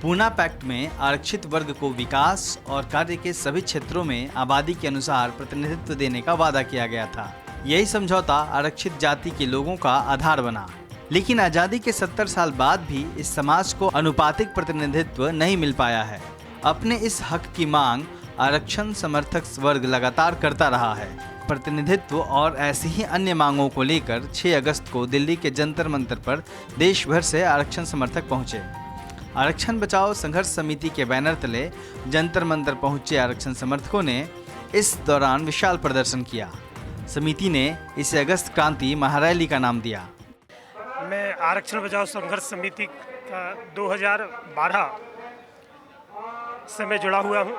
Poona pact में आरक्षित वर्ग को विकास और कार्य के सभी क्षेत्रों में आबादी के अनुसार प्रतिनिधित्व देने का वादा किया गया था। यही समझौता आरक्षित जाति के लोगों का आधार बना। लेकिन आज़ादी के 70 साल बाद भी इस समाज को अनुपातिक प्रतिनिधित्व नहीं मिल पाया है। अपने इस हक की मांग आरक्षण समर्थक वर्ग लगातार करता रहा है। प्रतिनिधित्व और ऐसी ही अन्य मांगों को लेकर 6 अगस्त को दिल्ली के जंतर मंतर पर देश भर से आरक्षण समर्थक पहुंचे। आरक्षण बचाओ संघर्ष समिति के बैनर तले जंतर मंतर पहुंचे आरक्षण समर्थकों ने इस दौरान विशाल प्रदर्शन किया। समिति ने इसे अगस्त क्रांति महारैली का नाम दिया। मैं आरक्षण बचाओ संघर्ष समिति का 2012 से मैं जुड़ा हुआ हूँ।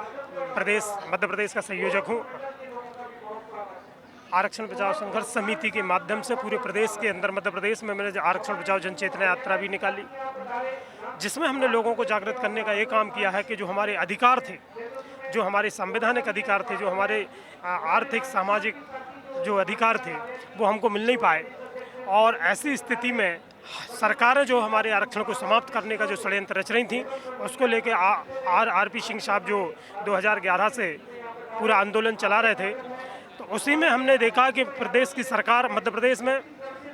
मध्य प्रदेश का संयोजक हूँ। आरक्षण बचाओ संघर्ष समिति के माध्यम से पूरे प्रदेश के अंदर मध्य प्रदेश में मैंने आरक्षण बचाओ जन चेतना यात्रा भी निकाली, जिसमें हमने लोगों को जागृत करने का ये काम किया है कि जो हमारे अधिकार थे, जो हमारे संवैधानिक अधिकार थे, जो हमारे आर्थिक सामाजिक जो अधिकार थे, वो हमको मिल नहीं पाए। और ऐसी स्थिति में सरकारें जो हमारे आरक्षण को समाप्त करने का जो षड्यंत्र रच रही थी, उसको लेके आर.पी. सिंह साहब जो 2011 से पूरा आंदोलन चला रहे थे, तो उसी में हमने देखा कि प्रदेश की सरकार मध्य प्रदेश में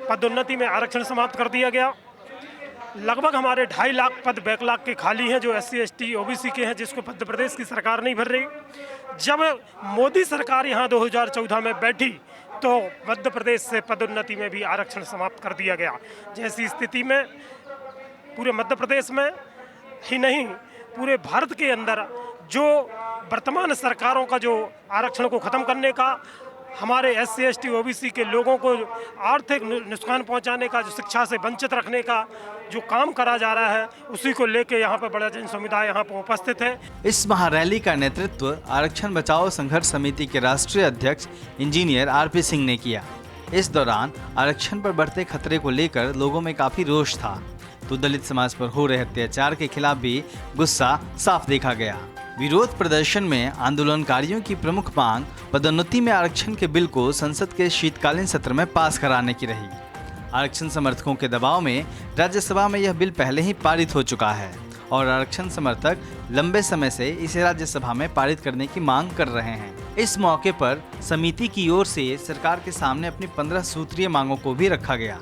पदोन्नति में आरक्षण समाप्त कर दिया गया। लगभग हमारे 2.5 लाख पद बैकलॉग के खाली हैं जो SC ST OBC के हैं, जिसको मध्य प्रदेश की सरकार नहीं भर रही। जब मोदी सरकार यहाँ 2014 में बैठी तो मध्य प्रदेश से पदोन्नति में भी आरक्षण समाप्त कर दिया गया। जैसी स्थिति में पूरे मध्य प्रदेश में ही नहीं, पूरे भारत के अंदर जो वर्तमान सरकारों का जो आरक्षण को ख़त्म करने का, हमारे SC ST OBC के लोगों को आर्थिक नुकसान पहुंचाने का, जो शिक्षा से वंचित रखने का जो काम करा जा रहा है, उसी को लेके यहाँ पर बड़ा जन समुदाय यहाँ पर उपस्थित है। इस महारैली का नेतृत्व आरक्षण बचाओ संघर्ष समिति के राष्ट्रीय अध्यक्ष इंजीनियर R.P. सिंह ने किया। इस दौरान आरक्षण पर बढ़ते खतरे को लेकर लोगों में काफी रोष था, तो दलित समाज पर हो रहे अत्याचार के खिलाफ भी गुस्सा साफ देखा गया। विरोध प्रदर्शन में आंदोलनकारियों की प्रमुख मांग पदोन्नति में आरक्षण के बिल को संसद के शीतकालीन सत्र में पास कराने की रही। आरक्षण समर्थकों के दबाव में राज्यसभा में यह बिल पहले ही पारित हो चुका है और आरक्षण समर्थक लंबे समय से इसे राज्यसभा में पारित करने की मांग कर रहे हैं। इस मौके पर समिति की ओर से सरकार के सामने अपनी 15 सूत्रीय मांगों को भी रखा गया।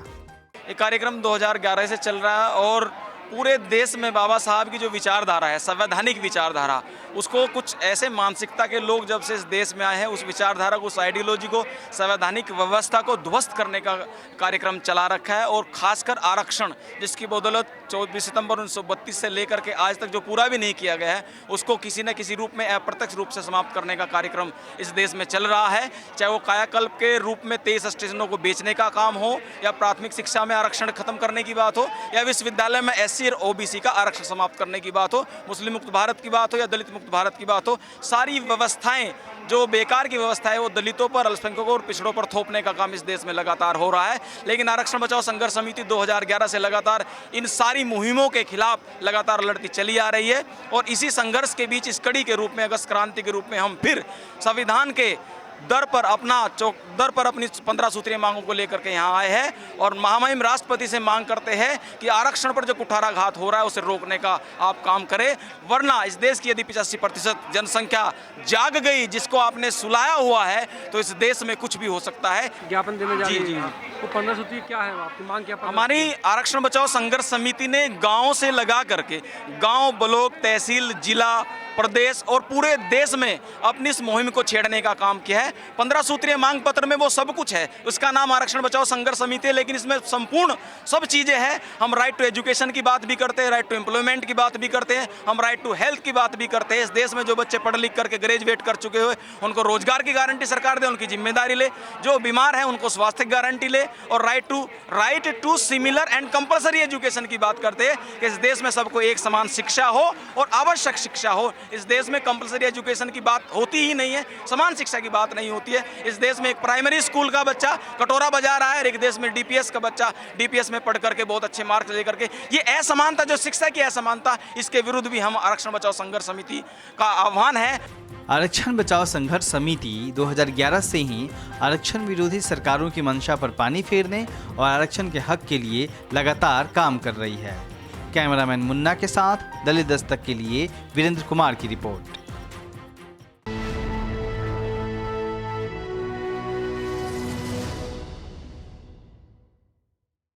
ये कार्यक्रम 2011 से चल रहा है और पूरे देश में बाबा साहब की जो विचारधारा है, संवैधानिक विचारधारा, उसको कुछ ऐसे मानसिकता के लोग जब से इस देश में आए हैं, उस विचारधारा को, उस आइडियोलॉजी को, संवैधानिक व्यवस्था को ध्वस्त करने का कार्यक्रम चला रखा है। और खासकर आरक्षण, जिसकी बदौलत 24 सितंबर 1932 से लेकर के आज तक जो पूरा भी नहीं किया गया है, उसको किसी न किसी रूप में अप्रत्यक्ष रूप से समाप्त करने का कार्यक्रम इस देश में चल रहा है। चाहे वो कायाकल्प के रूप में 23 स्टेशनों को बेचने का काम हो, या प्राथमिक शिक्षा में आरक्षण खत्म करने की बात हो, या विश्वविद्यालय में SC और OBC का आरक्षण समाप्त करने की बात हो, मुस्लिम मुक्त भारत की बात हो या दलित मुक्त भारत की बात हो, सारी व्यवस्थाएं जो बेकार की व्यवस्था है वो दलितों पर, अल्पसंख्यकों और पिछड़ों पर थोपने का काम इस देश में लगातार हो रहा है। लेकिन आरक्षण बचाओ संघर्ष समिति 2011 से लगातार इन सारी मुहिमों के खिलाफ लगातार लड़ती चली आ रही है। और इसी संघर्ष के बीच, इस कड़ी के रूप में, अगस्त क्रांति के रूप में, हम फिर संविधान के दर पर अपनी 15 सूत्रीय मांगों को लेकर के यहाँ आए हैं और महामहिम राष्ट्रपति से मांग करते हैं कि आरक्षण पर जो कुठाराघात हो रहा है उसे रोकने का आप काम करें, वरना इस देश की यदि 85% जनसंख्या जाग गई, जिसको आपने सुलाया हुआ है, तो इस देश में कुछ भी हो सकता है। ज्ञापन देने जा रही है। जी। वो 15 सूत्री क्या है, आपकी मांग क्या? हमारी आरक्षण बचाओ संघर्ष समिति ने गाँव से लगा करके, गाँव, ब्लॉक, तहसील, जिला, प्रदेश और पूरे देश में अपनी इस मुहिम को छेड़ने का काम किया है। 15 सूत्रीय मांग पत्र में वो सब कुछ है, उसका नाम आरक्षण बचाओ संघर्ष समिति है, लेकिन इसमें संपूर्ण सब चीज़ें हैं। हम राइट टू एजुकेशन की बात भी करते हैं, राइट टू एम्प्लॉयमेंट की बात भी करते हैं, हम राइट टू हेल्थ की बात भी करते हैं। इस देश में जो बच्चे पढ़ लिख करके ग्रेजुएट कर चुके हुए, उनको रोजगार की गारंटी सरकार दे, उनकी जिम्मेदारी ले, जो बीमार है उनको स्वास्थ्य गारंटी ले, और right to similar and compulsory education की बात करते हैं कि इस देश में सबको एक समान शिक्षा हो और आवश्यक शिक्षा हो। इस देश में कंपलसरी एजुकेशन की बात होती ही नहीं है, समान शिक्षा की बात नहीं होती है। इस देश में एक प्राइमरी स्कूल का बच्चा कटोरा बजा रहा है और एक देश में DPS का बच्चा DPS में पढ़ करके बहुत अच्छे मार्क्स लेकर के, ये असमानता, जो शिक्षा की असमानता, इसके विरुद्ध भी हम आरक्षण बचाओ संघर्ष समिति का आह्वान है। आरक्षण बचाओ संघर्ष समिति 2011 से ही आरक्षण विरोधी सरकारों की मंशा पर पानी फेरने और आरक्षण के हक के लिए लगातार काम कर रही है। कैमरामैन मुन्ना के साथ दलित दस्तक के लिए वीरेंद्र कुमार की रिपोर्ट।